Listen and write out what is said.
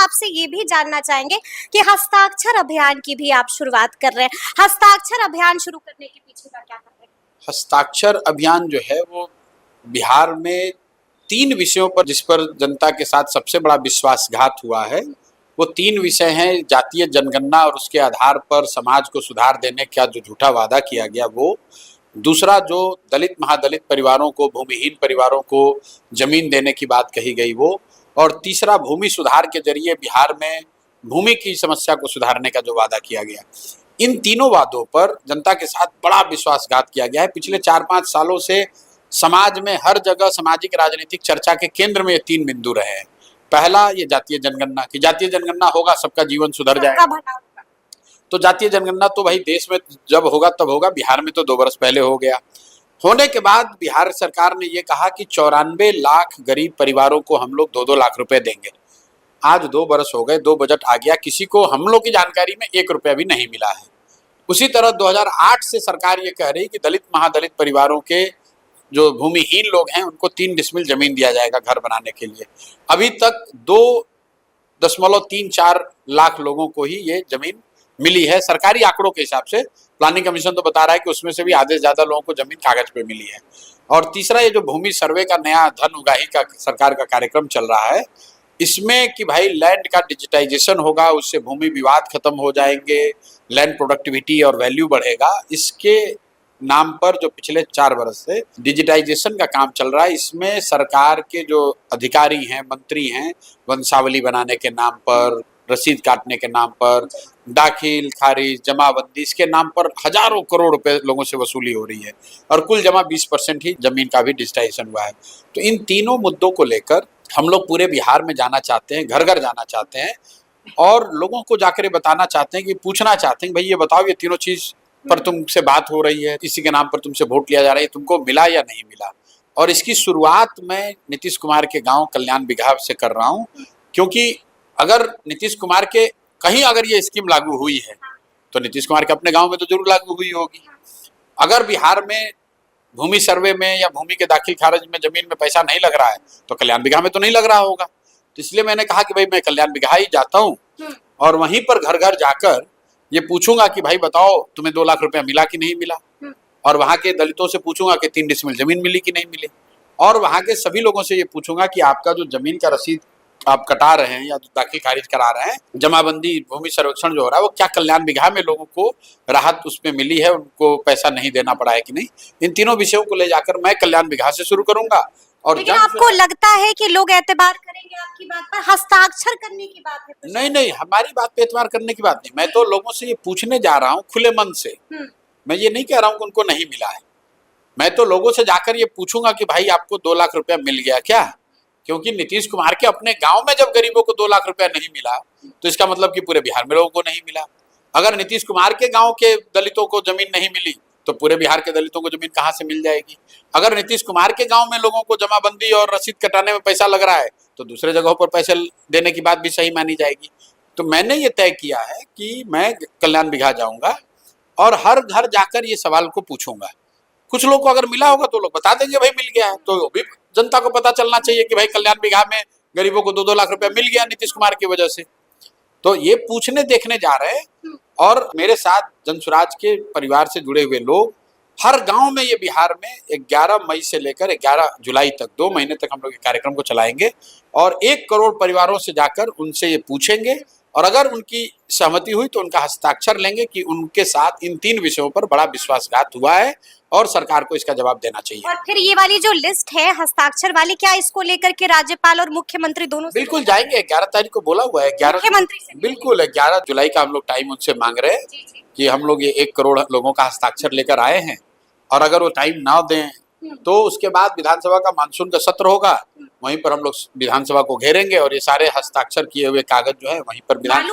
आपसे ये भी जानना चाहेंगे कि हस्ताक्षर अभियान की भी आप शुरुआत कर रहे हैं। हस्ताक्षर अभियान शुरू करने के पीछे का क्या कारण है? हस्ताक्षर अभियान जो है वो बिहार में 3 विषयों पर जिस पर जनता के साथ सबसे बड़ा विश्वासघात हुआ है, वो 3 विषय हैं। जातीय जनगणना और उसके आधार पर समाज को सुधार देने का जो झूठा वादा किया गया वो, दूसरा जो दलित महादलित परिवारों को, भूमिहीन परिवारों को जमीन देने की बात कही गई वो, और तीसरा भूमि सुधार के जरिए बिहार में भूमि की समस्या को सुधारने का जो वादा किया गया। इन तीनों वादों पर जनता के साथ बड़ा विश्वासघात किया गया है। पिछले 4-5 सालों से समाज में हर जगह सामाजिक राजनीतिक चर्चा के केंद्र में ये 3 बिंदु रहे हैं। पहला ये जातीय जनगणना, की जातीय जनगणना होगा सबका जीवन सुधर जाएगा। तो जातीय जनगणना तो भाई देश में जब होगा तब होगा, बिहार में तो 2 वर्ष पहले हो गया। होने के बाद बिहार सरकार ने ये कहा कि 94 लाख गरीब परिवारों को हम लोग 2-2 लाख रुपए देंगे। आज 2 वर्ष हो गए, 2 बजट आ गया, किसी को हम लोग की जानकारी में 1 रुपया भी नहीं मिला है। उसी तरह 2008 से सरकार ये कह रही कि दलित महादलित परिवारों के जो भूमिहीन लोग हैं उनको 3 डिसमिल जमीन दिया जाएगा घर बनाने के लिए। अभी तक 2.34 लाख लोगों को ही ये जमीन मिली है सरकारी आंकड़ों के हिसाब से। प्लानिंग कमीशन तो बता रहा है कि उसमें से भी आधे से ज्यादा लोगों को जमीन कागज पे मिली है। और तीसरा ये जो भूमि सर्वे का नया धन उगाही का सरकार का कार्यक्रम चल रहा है, इसमें कि भाई लैंड का डिजिटाइजेशन होगा, उससे भूमि विवाद खत्म हो जाएंगे, लैंड प्रोडक्टिविटी और वैल्यू बढ़ेगा। इसके नाम पर जो पिछले 4 वर्ष से डिजिटाइजेशन का काम चल रहा है, इसमें सरकार के जो अधिकारी हैं, मंत्री हैं, वंशावली बनाने के नाम पर, रसीद काटने के नाम पर, दाखिल खारिज जमाबंदी, इसके नाम पर हजारों करोड़ रुपए लोगों से वसूली हो रही है और कुल जमा 20% ही जमीन का भी डिजिटाइजेशन हुआ है। तो इन तीनों मुद्दों को लेकर हम लोग पूरे बिहार में जाना चाहते हैं, घर घर जाना चाहते हैं और लोगों को जाकर बताना चाहते हैं कि पूछना चाहते हैं भाई ये बताओ, ये तीनों चीज पर तुमसे बात हो रही है, किसी के नाम पर तुमसे वोट लिया जा रहा है, तुमको मिला या नहीं मिला। और इसकी शुरुआत मैं नीतीश कुमार के गांव कल्याण बिघा से कर रहा हूं, क्योंकि अगर नीतीश कुमार के कहीं अगर ये स्कीम लागू हुई है तो नीतीश कुमार के अपने गांव में तो जरूर लागू हुई होगी। अगर बिहार में भूमि सर्वे में या भूमि के दाखिल खारिज में जमीन में पैसा नहीं लग रहा है तो कल्याण बिघा में तो नहीं लग रहा होगा। तो इसलिए मैंने कहा कि भाई मैं कल्याण बिघा ही जाता हूँ और वहीं पर घर घर जाकर ये पूछूंगा कि भाई बताओ तुम्हें 2 लाख रुपया मिला कि नहीं मिला, और वहां के दलितों से पूछूंगा कि 3 डिसमिल जमीन मिली कि नहीं मिली, और वहां के सभी लोगों से ये पूछूंगा कि आपका जो जमीन का रसीद आप कटा रहे हैं या दाखिल खारिज करा रहे हैं, जमाबंदी भूमि सर्वेक्षण जो हो रहा है वो क्या कल्याण बिघा में लोगों को राहत उसमें मिली है, उनको पैसा नहीं देना पड़ा है कि नहीं। इन तीनों विषयों को ले जाकर मैं कल्याण बिघा से शुरू करूंगा। और लेकिन आपको लगता है कि लोग एतबार करेंगे आपकी बात पर? हस्ताक्षर करने की बात है? नहीं, हमारी बात पे एतबार करने की बात नहीं। मैं तो लोगों से ये पूछने जा रहा हूँ खुले मन से। मैं ये नहीं कह रहा हूँ कि उनको नहीं मिला है। मैं तो लोगों से जाकर ये पूछूंगा कि भाई आपको 2 लाख रुपया मिल गया क्या? क्योंकि नीतीश कुमार के अपने गांव में जब गरीबों को 2 लाख रुपया नहीं मिला तो इसका मतलब कि पूरे बिहार में लोगों को नहीं मिला। अगर नीतीश कुमार के गांव के दलितों को जमीन नहीं मिली तो पूरे बिहार के दलितों को जमीन कहाँ से मिल जाएगी? अगर नीतीश कुमार के गांव में लोगों को जमाबंदी और रसीद कटाने में पैसा लग रहा है तो दूसरे जगहों पर पैसे देने की बात भी सही मानी जाएगी। तो मैंने ये तय किया है कि मैं कल्याण बिघा जाऊंगा और हर घर जाकर ये सवाल को पूछूंगा। कुछ लोग को अगर मिला होगा तो लोग बता देंगे भाई मिल गया है, तो भी जनता को पता चलना चाहिए कि भाई कल्याण बिघा में गरीबों को 2-2 लाख रुपया मिल गया नीतीश कुमार की वजह से। तो ये पूछने देखने जा रहे हैं और मेरे साथ जनसुराज के परिवार से जुड़े हुए लोग हर गांव में ये बिहार में 11 मई से लेकर 11 जुलाई तक 2 महीने तक हम लोग ये कार्यक्रम को चलाएंगे और 1 करोड़ परिवारों से जाकर उनसे ये पूछेंगे और अगर उनकी सहमति हुई तो उनका हस्ताक्षर लेंगे कि उनके साथ इन 3 विषयों पर बड़ा विश्वासघात हुआ है और सरकार को इसका जवाब देना चाहिए। और फिर ये वाली जो लिस्ट है हस्ताक्षर वाली, क्या इसको लेकर के राज्यपाल और मुख्यमंत्री दोनों से बिल्कुल जाएंगे? 11 तारीख को बोला हुआ है, 11 मुख्यमंत्री से बिल्कुल है। 11 जुलाई का हम लोग टाइम उनसे मांग रहे हैं कि हम लोग ये 1 करोड़ लोगों का हस्ताक्षर लेकर आए हैं और अगर वो टाइम ना दें तो उसके बाद विधानसभा का मानसून का सत्र होगा, वहीं पर हम लोग विधानसभा को घेरेंगे और ये सारे हस्ताक्षर किए हुए कागज जो है वहीं पर विधान